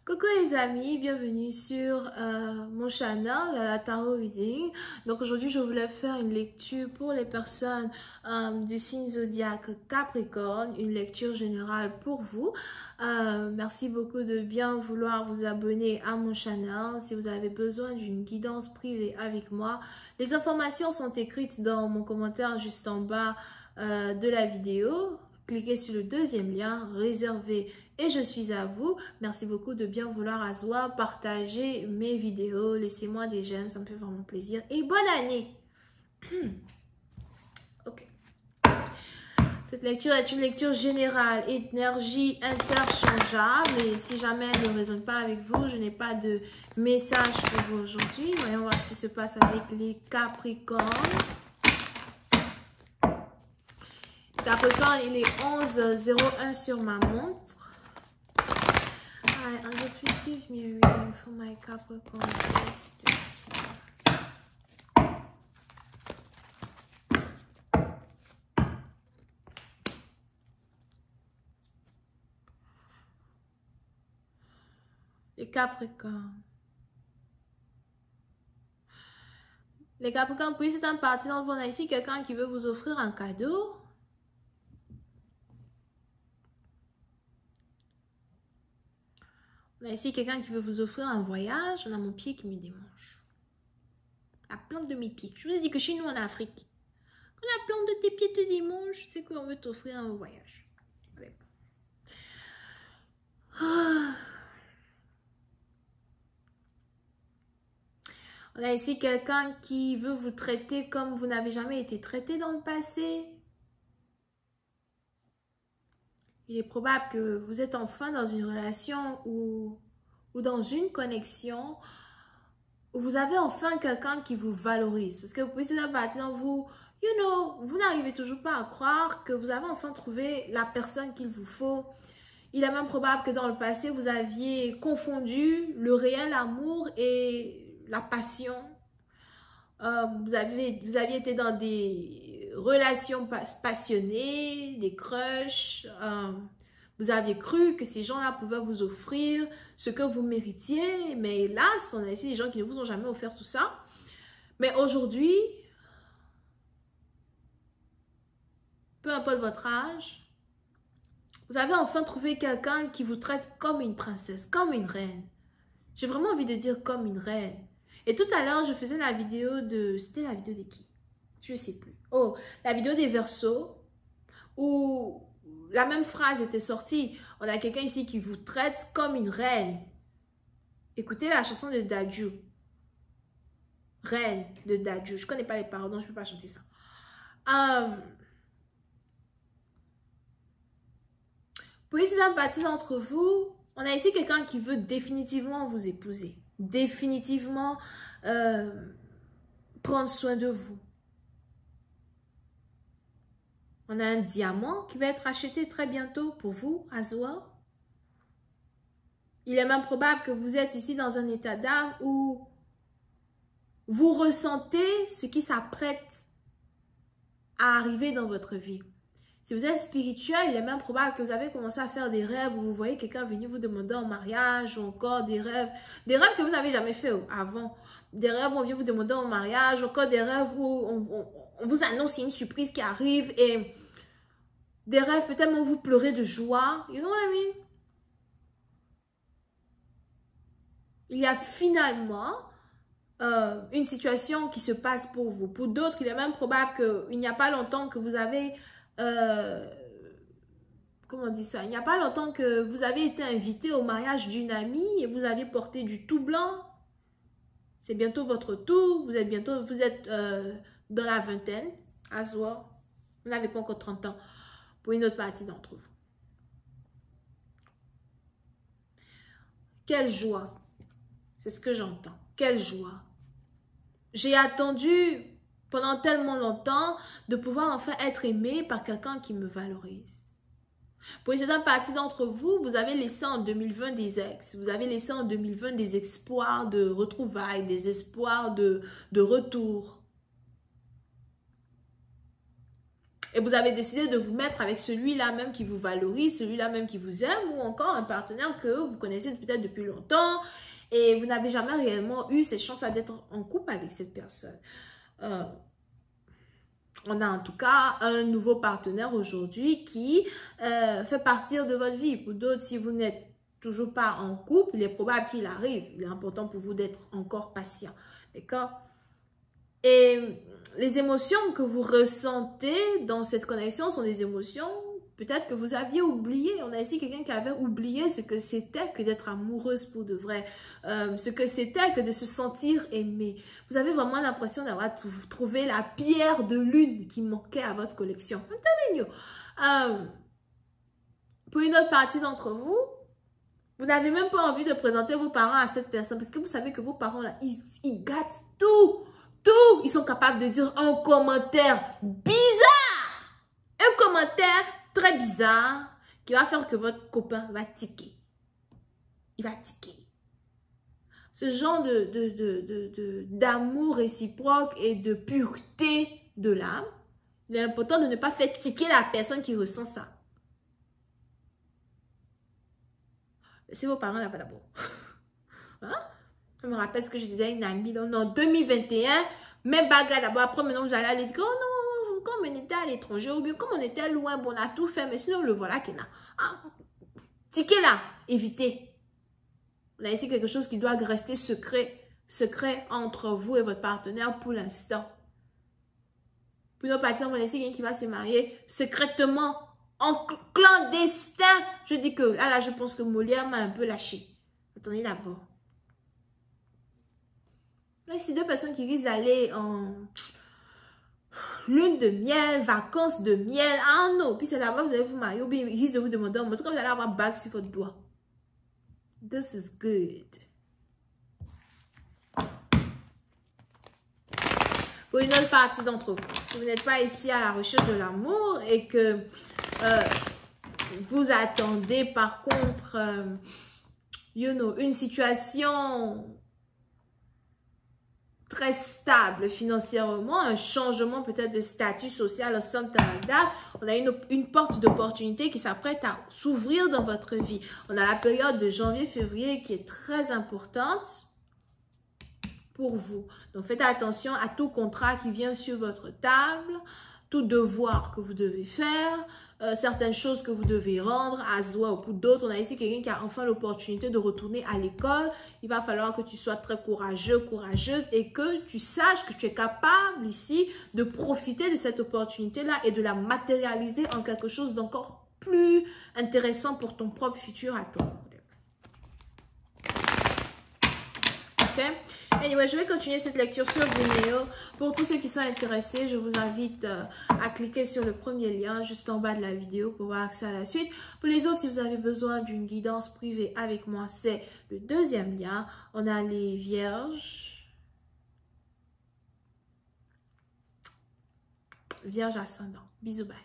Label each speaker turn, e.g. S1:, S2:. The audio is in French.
S1: Coucou les amis, bienvenue sur mon channel, la Tarot Reading. Donc aujourd'hui, je voulais faire une lecture pour les personnes du signe zodiaque Capricorne, une lecture générale pour vous. Merci beaucoup de bien vouloir vous abonner à mon channel. Si vous avez besoin d'une guidance privée avec moi, les informations sont écrites dans mon commentaire juste en bas de la vidéo. Cliquez sur le deuxième lien, réservé et je suis à vous. Merci beaucoup de bien vouloir asseoir, partager mes vidéos, laissez-moi des j'aime, ça me fait vraiment plaisir. Et bonne année! Ok. Cette lecture est une lecture générale, énergie interchangeable. Et si jamais elle ne résonne pas avec vous, je n'ai pas de message pour vous aujourd'hui. Voyons voir ce qui se passe avec les Capricornes. Capricorne, il est 11h01 sur ma montre. Alright, just please give me a reading for my Capricorn. Les Capricornes. Les Capricornes, puis c'est un parti dans le fond. On a ici quelqu'un qui veut vous offrir un cadeau. On a ici quelqu'un qui veut vous offrir un voyage. On a mon pied qui me démange. La plante de mes pieds. Je vous ai dit que chez nous en Afrique, quand la plante de tes pieds te démange, c'est qu'on veut t'offrir un voyage. Allez. On a ici quelqu'un qui veut vous traiter comme vous n'avez jamais été traité dans le passé. Il est probable que vous êtes enfin dans une relation ou dans une connexion où vous avez enfin quelqu'un qui vous valorise. Parce que vous pouvez se partie dans vous, vous n'arrivez toujours pas à croire que vous avez enfin trouvé la personne qu'il vous faut. Il est même probable que dans le passé, vous aviez confondu le réel amour et la passion. Vous aviez été dans des relations passionnées, des crushs. Vous aviez cru que ces gens-là pouvaient vous offrir ce que vous méritiez. Mais hélas, on a ici des gens qui ne vous ont jamais offert tout ça. Mais aujourd'hui, peu importe votre âge, vous avez enfin trouvé quelqu'un qui vous traite comme une princesse, comme une reine. J'ai vraiment envie de dire comme une reine. Et tout à l'heure, je faisais la vidéo de... C'était la vidéo de qui? Je ne sais plus. Oh, la vidéo des Verseaux, où la même phrase était sortie. On a quelqu'un ici qui vous traite comme une reine. Écoutez la chanson de Dadju. Reine de Dadju. Je ne connais pas les paroles, donc je ne peux pas chanter ça. Puis, c'est une partie d'entre vous. On a ici quelqu'un qui veut définitivement vous épouser. Définitivement prendre soin de vous. On a un diamant qui va être acheté très bientôt pour vous, Azwa. Il est même probable que vous êtes ici dans un état d'âme où vous ressentez ce qui s'apprête à arriver dans votre vie. Si vous êtes spirituel, il est même probable que vous avez commencé à faire des rêves où vous voyez quelqu'un venir vous demander en mariage ou encore des rêves que vous n'avez jamais fait avant. Des rêves où on vient vous demander en mariage, encore des rêves où on vous annonce une surprise qui arrive et des rêves peut-être où vous pleurez de joie. You know what I mean? Il y a finalement une situation qui se passe pour vous. Pour d'autres, il est même probable qu'il n'y a pas longtemps que vous avez... comment on dit ça? Il n'y a pas longtemps que vous avez été invité au mariage d'une amie et vous avez porté du tout blanc. C'est bientôt votre tour. Vous êtes dans la vingtaine. Azwa. Vous n'avez pas encore 30 ans pour une autre partie d'entre vous. Quelle joie. C'est ce que j'entends. Quelle joie. J'ai attendu pendant tellement longtemps de pouvoir enfin être aimée par quelqu'un qui me valorise. Pour une certaine partie d'entre vous, vous avez laissé en 2020 des ex, vous avez laissé en 2020 des espoirs de retrouvailles, des espoirs de retour. Et vous avez décidé de vous mettre avec celui-là même qui vous valorise, celui-là même qui vous aime, ou encore un partenaire que vous connaissez peut-être depuis longtemps et vous n'avez jamais réellement eu cette chance d'être en couple avec cette personne. On a en tout cas un nouveau partenaire aujourd'hui qui fait partir de votre vie. Pour d'autres, si vous n'êtes toujours pas en couple, il est probable qu'il arrive. Il est important pour vous d'être encore patient. D'accord? Et les émotions que vous ressentez dans cette connexion sont des émotions peut-être que vous aviez oublié. On a ici quelqu'un qui avait oublié ce que c'était que d'être amoureuse pour de vrai. Ce que c'était que de se sentir aimé. Vous avez vraiment l'impression d'avoir trouvé la pierre de lune qui manquait à votre collection. Pour une autre partie d'entre vous, vous n'avez même pas envie de présenter vos parents à cette personne parce que vous savez que vos parents, là, ils gâtent tout. Tout. Ils sont capables de dire un commentaire bizarre. Un commentaire très bizarre qui va faire que votre copain va tiquer. Il va tiquer. Ce genre d'amour réciproque et de pureté de l'âme, il est important de ne pas faire tiquer la personne qui ressent ça. Laissez vos parents là-bas d'abord. Hein? Je me rappelle ce que je disais à une amie en 2021, mes bagues là d'abord, après maintenant vous allez aller dire, oh non, comme on était à l'étranger, ou bien comme on était loin, bon, on a tout fait, mais sinon le voilà qu'il y a. Ah, ticket là, évitez. On a ici quelque chose qui doit rester secret entre vous et votre partenaire pour l'instant. Pour nos partenaires, on a ici quelqu'un qui va se marier secrètement, en clandestin. Je dis que là, je pense que Molière m'a un peu lâché. Attendez d'abord. Là, c'est deux personnes qui risquent d'aller en lune de miel, vacances de miel. Ah non, puis c'est là-bas vous allez vous marier ou bien ils risquent de vous demander en montrant que vous allez avoir bague sur votre doigt. This is good. Pour une autre partie d'entre vous, si vous n'êtes pas ici à la recherche de l'amour et que vous attendez par contre, une situation très stable financièrement, un changement peut-être de statut social, something like that, on a une porte d'opportunité qui s'apprête à s'ouvrir dans votre vie. On a la période de janvier-février qui est très importante pour vous. Donc, faites attention à tout contrat qui vient sur votre table, tout devoir que vous devez faire, certaines choses que vous devez rendre à soi ou pour d'autres. On a ici quelqu'un qui a enfin l'opportunité de retourner à l'école. Il va falloir que tu sois très courageux, courageuse et que tu saches que tu es capable ici de profiter de cette opportunité-là et de la matérialiser en quelque chose d'encore plus intéressant pour ton propre futur à toi. Ok? Anyway, je vais continuer cette lecture sur Vimeo. Pour tous ceux qui sont intéressés, je vous invite à cliquer sur le premier lien juste en bas de la vidéo pour avoir accès à la suite. Pour les autres, si vous avez besoin d'une guidance privée avec moi, c'est le deuxième lien. On a les vierges. Vierge ascendant. Bisous, bye.